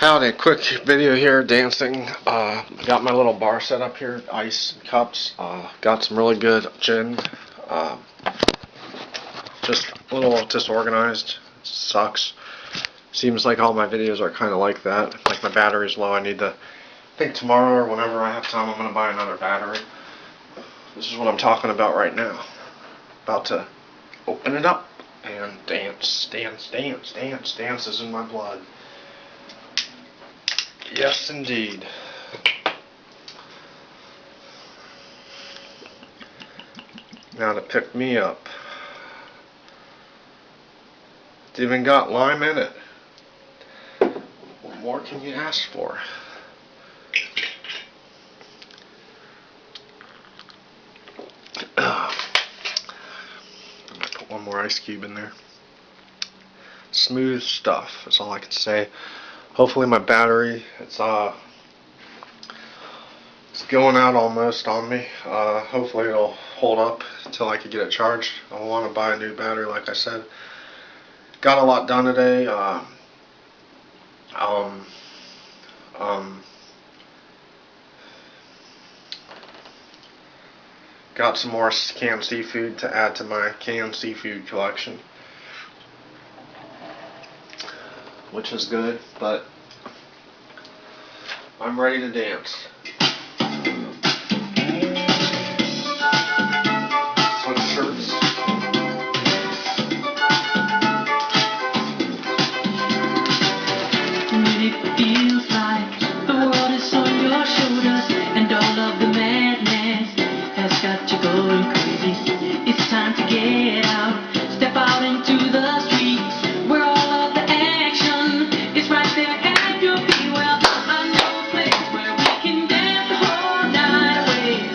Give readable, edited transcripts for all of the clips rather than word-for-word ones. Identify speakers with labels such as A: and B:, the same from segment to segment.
A: Howdy, quick video here, dancing. Got my little bar set up here, ice cups. Got some really good gin. Just a little disorganized. Sucks. Seems like all my videos are kind of like that. Like my battery's low. I need to, I think tomorrow or whenever I have time, I'm going to buy another battery. This is what I'm talking about right now. About to open it up and dance. Dance is in my blood. Yes, indeed. Now to pick me up. It's even got lime in it. What more can you ask for? I'm gonna put one more ice cube in there. Smooth stuff, that's all I can say. Hopefully my battery, it's going out almost on me. Hopefully it'll hold up until I can get it charged. I want to buy a new battery, like I said. Got a lot done today. Got some more canned seafood to add to my canned seafood collection, which is good, but I'm ready to dance. Sweatshirts.
B: When it feels like the world is on your shoulders and all of the madness has got you going crazy, it's time to get out, step out into the streets where all of the action is right there at your feet. Well, I know a place where we can dance the whole night away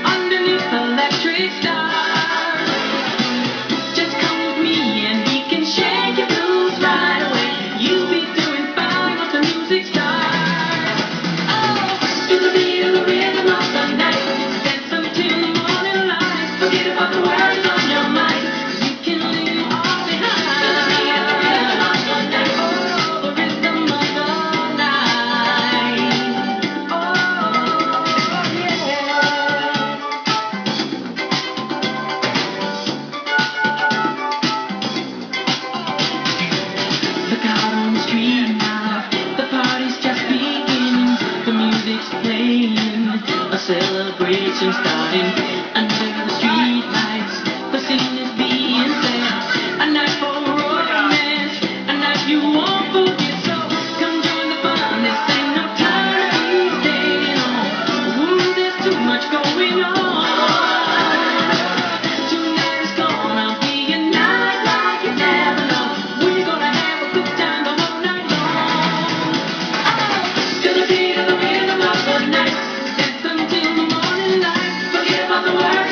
B: underneath electric stars. Just come with me and we can shake your blues right away. You'll be doing fine once the music starts. Oh, to the beat of the rhythm of the night, dance until the morning light. Forget about the worries on your mind. You can leave all behind. To the beat of the rhythm of the night. Oh, the rhythm of the night. Oh, yeah. Look out on the street now, the party's just beginning, the music's playing, a celebration starting under the street lights. The scene is being set, a night for romance, a night you won't forget. So come join the fun, this ain't no time to be staying on. Ooh, there's too much going on. Tonight is gonna be a night like you never know. We're gonna have a good time the whole night long. Oh, to the beat of the rhythm of the night, dance until the morning light. Forget about the world.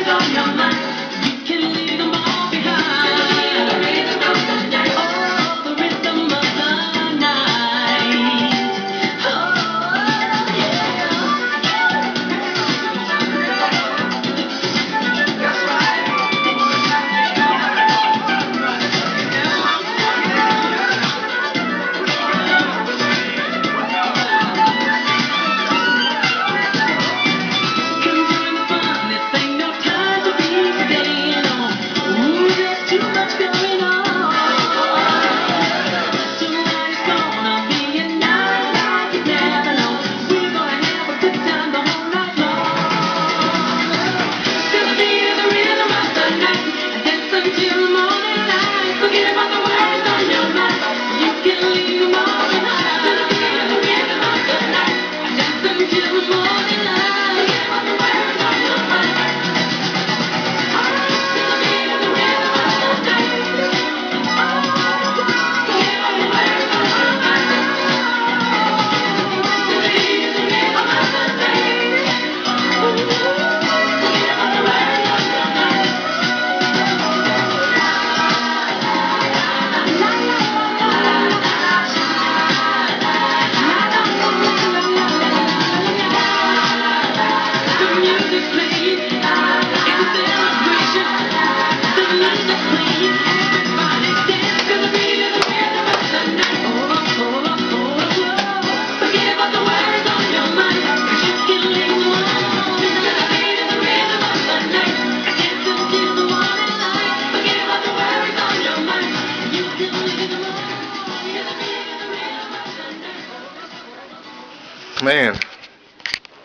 A: man,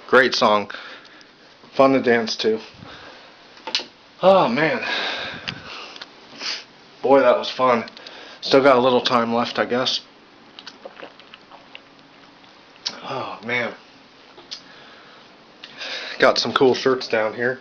A: great song. Fun to dance to. Oh man. Boy, that was fun. Still got a little time left, I guess. Oh man. Got some cool shirts down here.